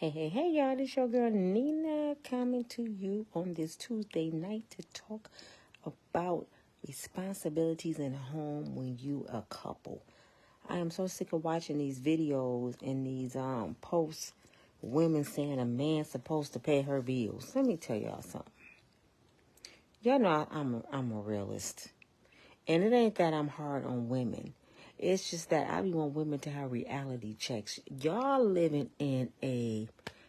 Hey, y'all, this your girl Nina coming to you on this Tuesday night to talk about responsibilities in the home when you a couple. I am so sick of watching these videos and these posts, women saying a man's supposed to pay her bills. Let me tell y'all something. Y'all know I'm a realist. And it ain't that I'm hard on women. It's just that I be want women to have reality checks. Y'all living in a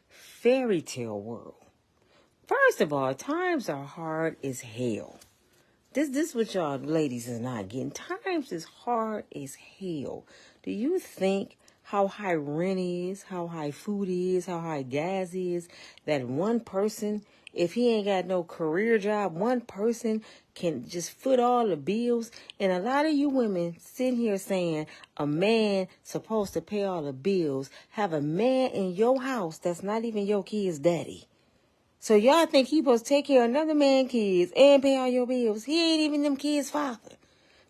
fairy tale world. First of all, times are hard as hell. This what y'all ladies is not getting. Times is hard as hell. Do you think how high rent is, how high food is, how high gas is, that one person, if he ain't got no career job, one person can just foot all the bills? And a lot of you women sitting here saying a man supposed to pay all the bills, have a man in your house that's not even your kid's daddy. So y'all think he supposed to take care of another man's kids and pay all your bills. He ain't even them kids' father.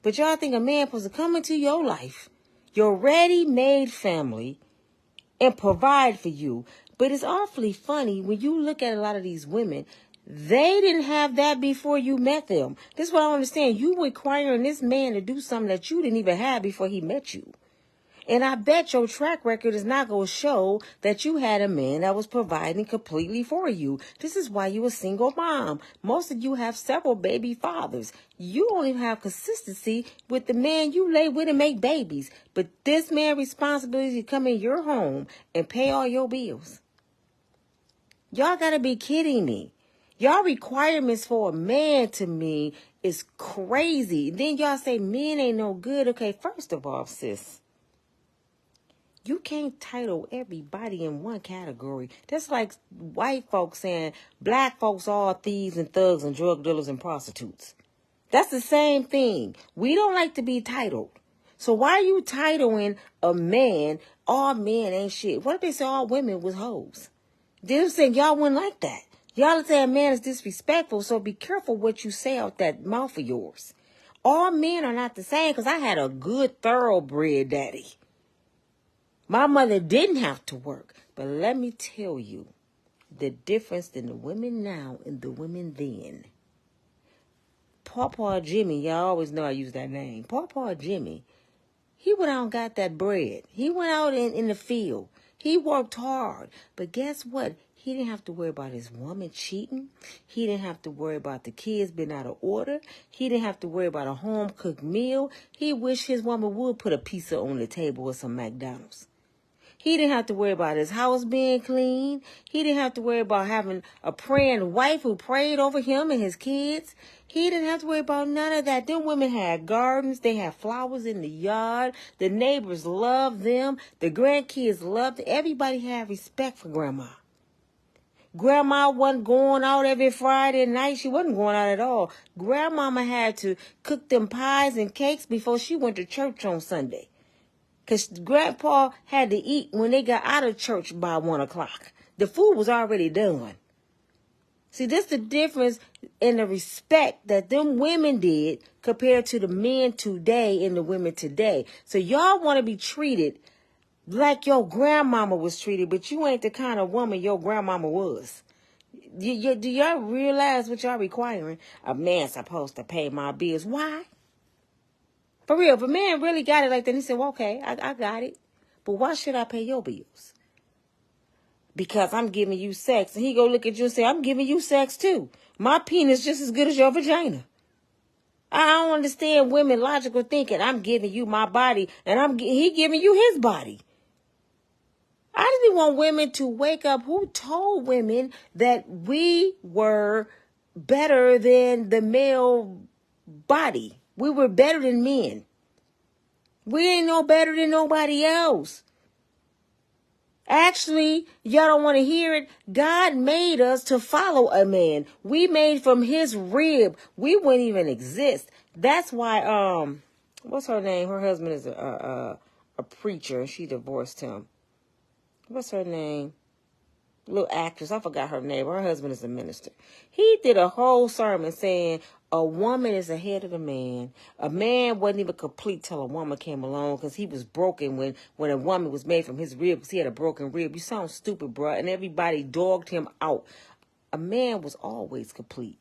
But y'all think a man supposed to come into your life, your ready-made family, and provide for you. But it's awfully funny when you look at a lot of these women. They didn't have that before you met them. This is what I don't understand. You requiring this man to do something that you didn't even have before he met you. And I bet your track record is not going to show that you had a man that was providing completely for you. This is why you a single mom. Most of you have several baby fathers. You don't even have consistency with the man you lay with and make babies. But this man's responsibility to come in your home and pay all your bills. Y'all got to be kidding me. Y'all requirements for a man to me is crazy. Then y'all say men ain't no good. Okay, first of all, sis, you can't title everybody in one category. That's like white folks saying black folks are all thieves and thugs and drug dealers and prostitutes. That's the same thing. We don't like to be titled. So why are you titling a man, all men ain't shit? What if they say all women was hoes? They're saying y'all wouldn't like that. Y'all say a man is disrespectful, so be careful what you say out that mouth of yours. All men are not the same, because I had a good thoroughbred daddy. My mother didn't have to work, but let me tell you the difference in the women now and the women then. Pawpaw Jimmy, y'all always know I use that name. Pawpaw Jimmy, he went out and got that bread. He went out in the field. He worked hard. But guess what? He didn't have to worry about his woman cheating. He didn't have to worry about the kids being out of order. He didn't have to worry about a home-cooked meal. He wished his woman would put a pizza on the table with some McDonald's. He didn't have to worry about his house being clean. He didn't have to worry about having a praying wife who prayed over him and his kids. He didn't have to worry about none of that. Them women had gardens. They had flowers in the yard. The neighbors loved them. The grandkids loved them. Everybody had respect for Grandma. Grandma wasn't going out every Friday night. She wasn't going out at all. Grandmama had to cook them pies and cakes before she went to church on Sunday. Because Grandpa had to eat when they got out of church by 1 o'clock. The food was already done. See, this is the difference in the respect that them women did compared to the men today and the women today. So y'all want to be treated like your grandmama was treated, but you ain't the kind of woman your grandmama was. Do y'all realize what y'all requiring? A man supposed to pay my bills. Why? For real, if a man really got it like that, he said, well, okay, I got it. But why should I pay your bills? Because I'm giving you sex. And he go look at you and say, I'm giving you sex too. My penis just as good as your vagina. I don't understand women logical thinking. I'm giving you my body and he giving you his body. I didn't want women to wake up. Who told women that we were better than the male body? We were better than men. We ain't no better than nobody else. Actually, y'all don't want to hear it. God made us to follow a man. We made from his rib. We wouldn't even exist. That's why, what's her name? Her husband is a preacher and she divorced him. What's her name? little actress. I forgot her name. Her husband is a minister. He did a whole sermon saying a woman is ahead of the man. A man wasn't even complete till a woman came along because he was broken when a woman was made from his rib because he had a broken rib. You sound stupid, bro. And everybody dogged him out. A man was always complete.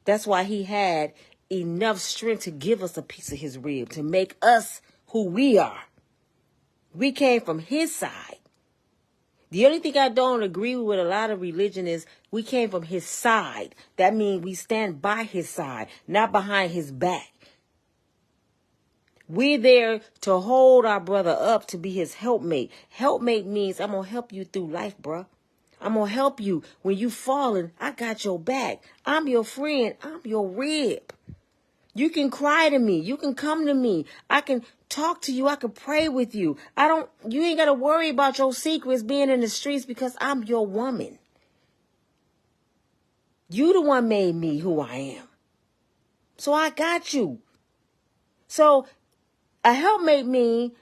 That's why he had enough strength to give us a piece of his rib, to make us who we are. We came from his side. The only thing I don't agree with a lot of religion is we came from his side. That means we stand by his side, not behind his back. We're there to hold our brother up, to be his helpmate. Helpmate means I'm going to help you through life, bruh. I'm going to help you. When you falling, I got your back. I'm your friend. I'm your rib. You can cry to me. You can come to me. I can talk to you. I can pray with you. You ain't got to worry about your secrets being in the streets because I'm your woman. You the one made me who I am. So I got you. So a helpmate mean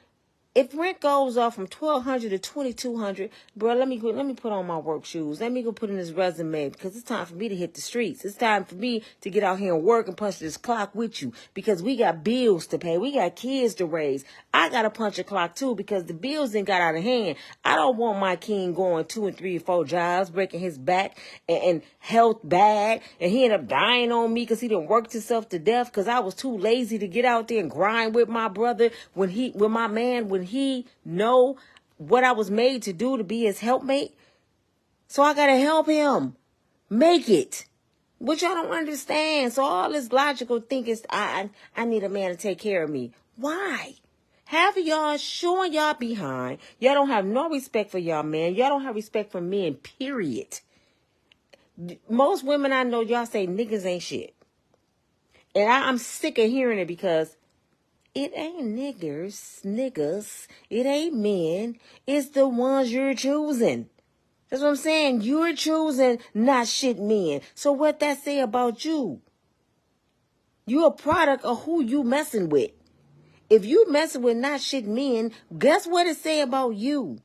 if rent goes off from $1,200 to $2,200, bro, let me put on my work shoes. Let me go put in this resume because it's time for me to hit the streets. It's time for me to get out here and work and punch this clock with you because we got bills to pay. We got kids to raise. I got to punch a clock too because the bills didn't got out of hand. I don't want my king going 2 and 3 or 4 jobs, breaking his back and health bad. And he ended up dying on me because he didn't work himself to death because I was too lazy to get out there and grind with my brother when he know what I was made to do to be his helpmate. So I got to help him make it, which I don't understand. So all this logical thinking is I need a man to take care of me. Why? Half of y'all showing y'all behind. Y'all don't have no respect for y'all man. Y'all don't have respect for men, period. Most women I know, y'all say niggas ain't shit. And I'm sick of hearing it because it ain't niggas. It ain't men. It's the ones you're choosing. That's what I'm saying. You're choosing not shit men. So what that say about you? You're a product of who you messing with. If you messing with not shit men, guess what it say about you?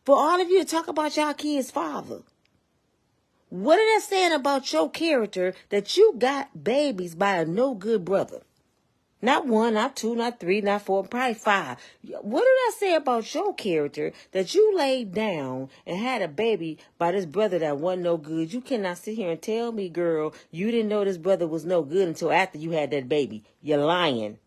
For all of you to talk about y'all kid's father. What is that saying about your character that you got babies by a no good brother? Not 1, not 2, not 3, not 4, probably 5. What did I say about your character that you laid down and had a baby by this brother that wasn't no good? You cannot sit here and tell me, girl, you didn't know this brother was no good until after you had that baby. You're lying.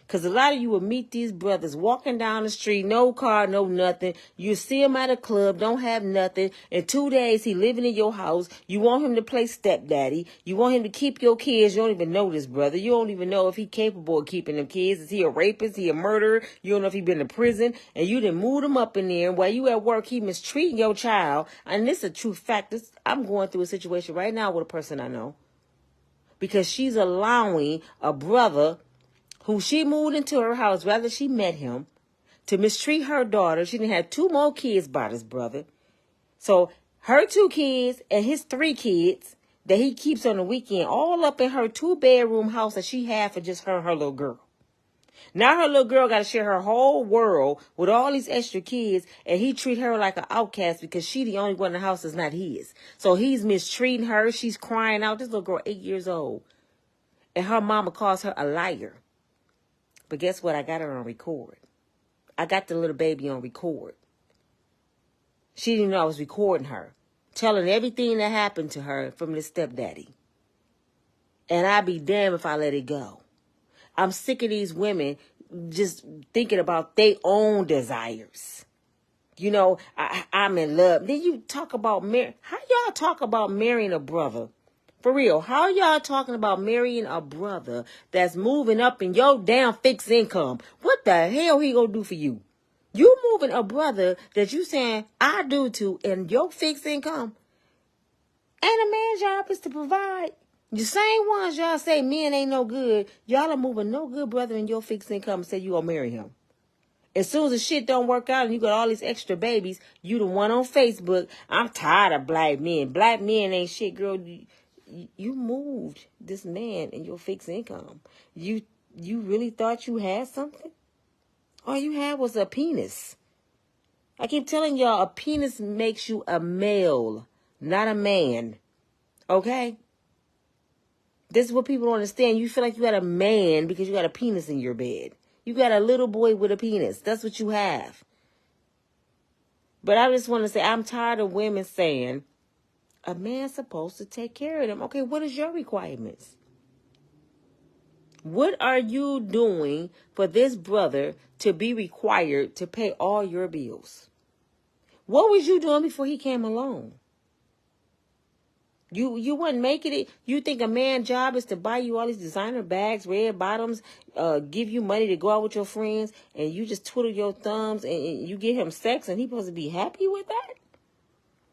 Because a lot of you will meet these brothers walking down the street, no car, no nothing. You see him at a club, don't have nothing. In 2 days, he living in your house. You want him to play stepdaddy. You want him to keep your kids. You don't even know this brother. You don't even know if he capable of keeping them kids. Is he a rapist? Is he a murderer? You don't know if he been to prison. And you done moved him up in there. And while you at work, he mistreating your child. And this is a true fact. I'm going through a situation right now with a person I know. Because she's allowing a brother who she moved into her house, rather she met him, to mistreat her daughter. She done had 2 more kids by this brother. So her 2 kids and his 3 kids that he keeps on the weekend, all up in her 2-bedroom house that she had for just her and her little girl. Now her little girl got to share her whole world with all these extra kids, and he treat her like an outcast because she the only one in the house that's not his. So he's mistreating her. She's crying out. This little girl, 8 years old. And her mama calls her a liar. But guess what? I got her on record. I got the little baby on record. She didn't know I was recording her, telling everything that happened to her from this stepdaddy. And I'd be damned if I let it go. I'm sick of these women just thinking about their own desires. You know, I'm in love. Then you talk about how y'all talk about marrying a brother? For real, how y'all talking about marrying a brother that's moving up in your damn fixed income? What the hell he gonna do for you? You moving a brother that you saying I do to in your fixed income? And a man's job is to provide. The same ones y'all say men ain't no good. Y'all are moving no good brother in your fixed income and say you gonna marry him. As soon as the shit don't work out and you got all these extra babies, you the one on Facebook. I'm tired of black men. Black men ain't shit, girl. You moved this man in your fixed income. You really thought you had something? All you had was a penis. I keep telling y'all, a penis makes you a male, not a man. Okay? This is what people don't understand. You feel like you got a man because you got a penis in your bed. You got a little boy with a penis. That's what you have. But I just want to say, I'm tired of women saying, a man's supposed to take care of them. Okay, what is your requirements? What are you doing for this brother to be required to pay all your bills? What was you doing before he came along? You wasn't making it. You think a man's job is to buy you all these designer bags, red bottoms, give you money to go out with your friends, and you just twiddle your thumbs and you give him sex and he's supposed to be happy with that?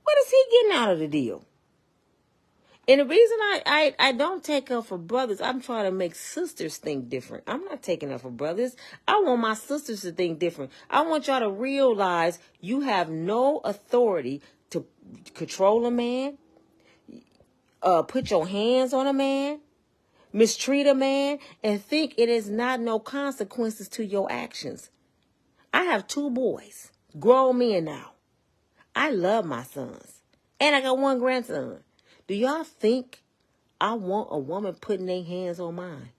What is he getting out of the deal? And the reason I don't take up for brothers, I'm trying to make sisters think different. I'm not taking up for brothers. I want my sisters to think different. I want y'all to realize you have no authority to control a man, put your hands on a man, mistreat a man, and think it is not no consequences to your actions. I have 2 boys, grown men now. I love my sons. And I got 1 grandson. Do y'all think I want a woman putting their hands on mine?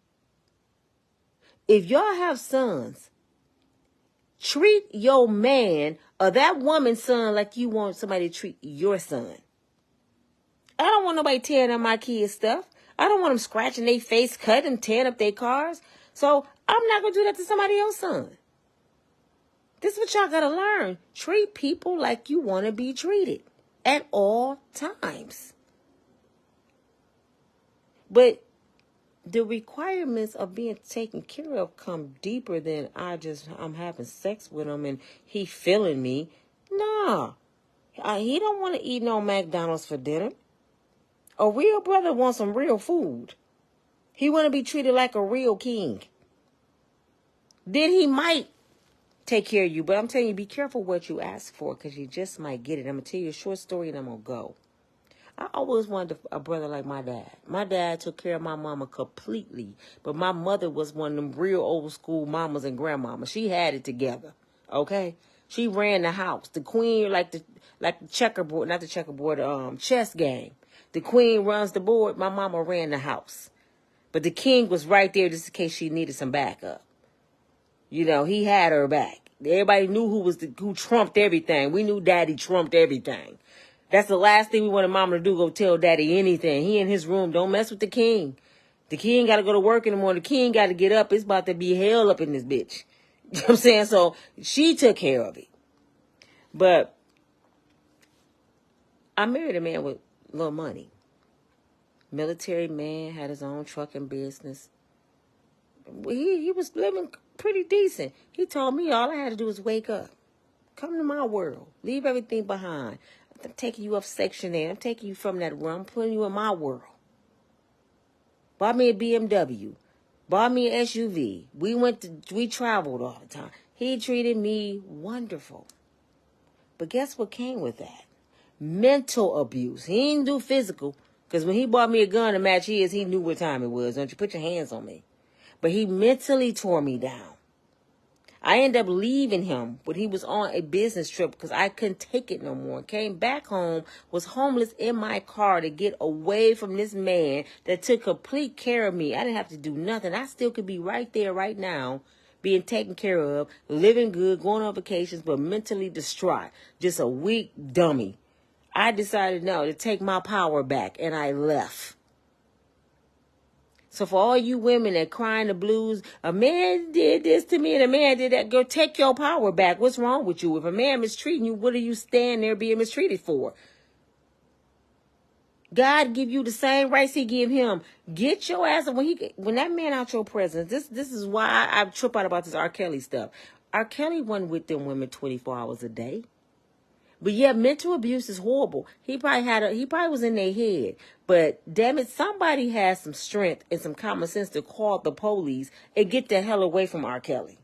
If y'all have sons, treat your man or that woman's son like you want somebody to treat your son. I don't want nobody tearing up my kids' stuff. I don't want them scratching their face, cutting them, tearing up their cars. So I'm not going to do that to somebody else's son. This is what y'all got to learn. Treat people like you want to be treated at all times. But the requirements of being taken care of come deeper than I'm having sex with him and he feeling me. Nah. He don't want to eat no McDonald's for dinner. A real brother wants some real food. He want to be treated like a real king. Then he might take care of you. But I'm telling you, be careful what you ask for because you just might get it. I'm going to tell you a short story and I'm going to go. I always wanted a brother like my dad. My dad took care of my mama completely. But my mother was one of them real old school mamas and grandmamas. She had it together. Okay? She ran the house. The queen, like the checkerboard, not the checkerboard, chess game. The queen runs the board. My mama ran the house. But the king was right there just in case she needed some backup. You know, he had her back. Everybody knew who trumped everything. We knew daddy trumped everything. That's the last thing we wanted mama to do, go tell daddy anything. He in his room, don't mess with the king. The king got to go to work in the morning. The king got to get up. It's about to be hell up in this bitch. You know what I'm saying? So she took care of it. But I married a man with little money. Military man, had his own trucking business. He was living pretty decent. He told me all I had to do was wake up. Come to my world. Leave everything behind. I'm taking you up Section 8. I'm taking you from that world. I'm putting you in my world. Bought me a BMW. Bought me an SUV. We traveled all the time. He treated me wonderful. But guess what came with that? Mental abuse. He didn't do physical. Because when he bought me a gun to match his, he knew what time it was. Don't you put your hands on me. But he mentally tore me down. I ended up leaving him when he was on a business trip because I couldn't take it no more. Came back home, was homeless in my car to get away from this man that took complete care of me. I didn't have to do nothing. I still could be right there right now, being taken care of, living good, going on vacations, but mentally distraught. Just a weak dummy. I decided no, to take my power back, and I left. So for all you women that crying the blues, a man did this to me and a man did that, go take your power back. What's wrong with you? If a man mistreating you, what are you standing there being mistreated for? God give you the same rights he give him. Get your ass when that man out your presence. This is why I trip out about this R. Kelly stuff. R. Kelly wasn't with them women 24 hours a day. But yeah, mental abuse is horrible. He probably was in their head. But damn it, somebody has some strength and some common sense to call the police and get the hell away from R. Kelly.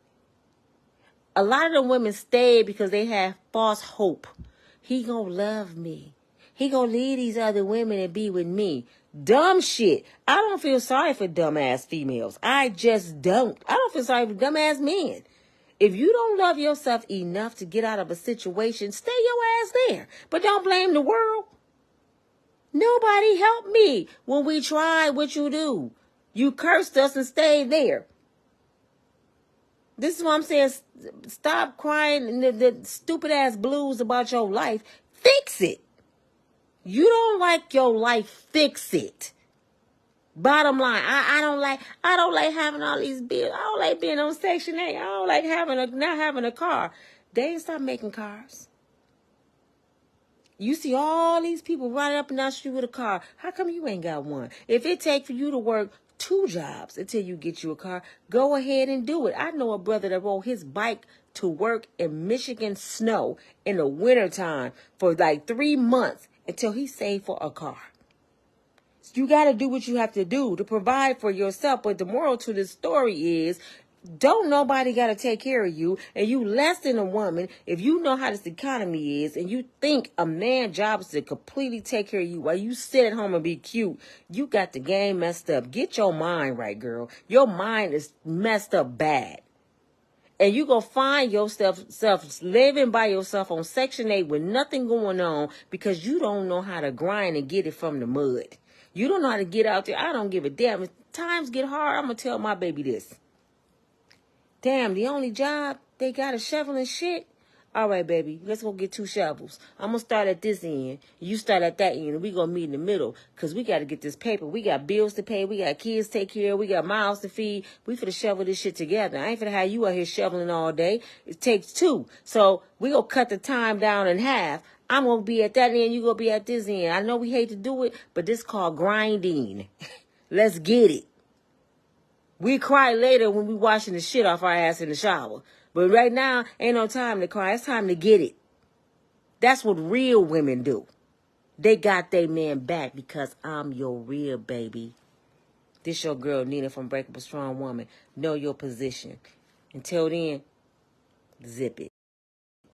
A lot of them women stayed because they had false hope. He gonna love me. He gonna leave these other women and be with me. Dumb shit. I don't feel sorry for dumbass females. I just don't. I don't feel sorry for dumbass men. If you don't love yourself enough to get out of a situation, stay your ass there. But don't blame the world. Nobody helped me when we tried what you do. You cursed us and stayed there. This is what I'm saying. Stop crying the stupid ass blues about your life. Fix it. You don't like your life. Fix it. Bottom line, I don't like having all these bills. I don't like being on Section 8. I don't like not having a car. They ain't stop making cars. You see all these people riding up and down the street with a car. How come you ain't got one? If it take for you to work 2 jobs until you get you a car, go ahead and do it. I know a brother that rode his bike to work in Michigan snow in the wintertime for like 3 months until he saved for a car. You got to do what you have to do to provide for yourself. But the moral to this story is, don't nobody got to take care of you. And you less than a woman, if you know how this economy is and you think a man's job is to completely take care of you while you sit at home and be cute, you got the game messed up. Get your mind right, girl. Your mind is messed up bad. And you go find yourself living by yourself on Section 8 with nothing going on because you don't know how to grind and get it from the mud. You don't know how to get out there. I don't give a damn. If times get hard, I'm going to tell my baby this. Damn, the only job they got is shoveling shit? All right, baby, let's go get 2 shovels. I'm going to start at this end. You start at that end, and we going to meet in the middle because we got to get this paper. We got bills to pay. We got kids to take care of. We got mouths to feed. We finna shovel this shit together. I ain't finna have you out here shoveling all day. It takes 2. So we going to cut the time down in half. I'm going to be at that end. You going to be at this end. I know we hate to do it, but this called grinding. Let's get it. We cry later when we washing the shit off our ass in the shower. But right now, ain't no time to cry. It's time to get it. That's what real women do. They got their man back because I'm your real baby. This your girl, Nina from Unbreakable Strong Woman. Know your position. Until then, zip it.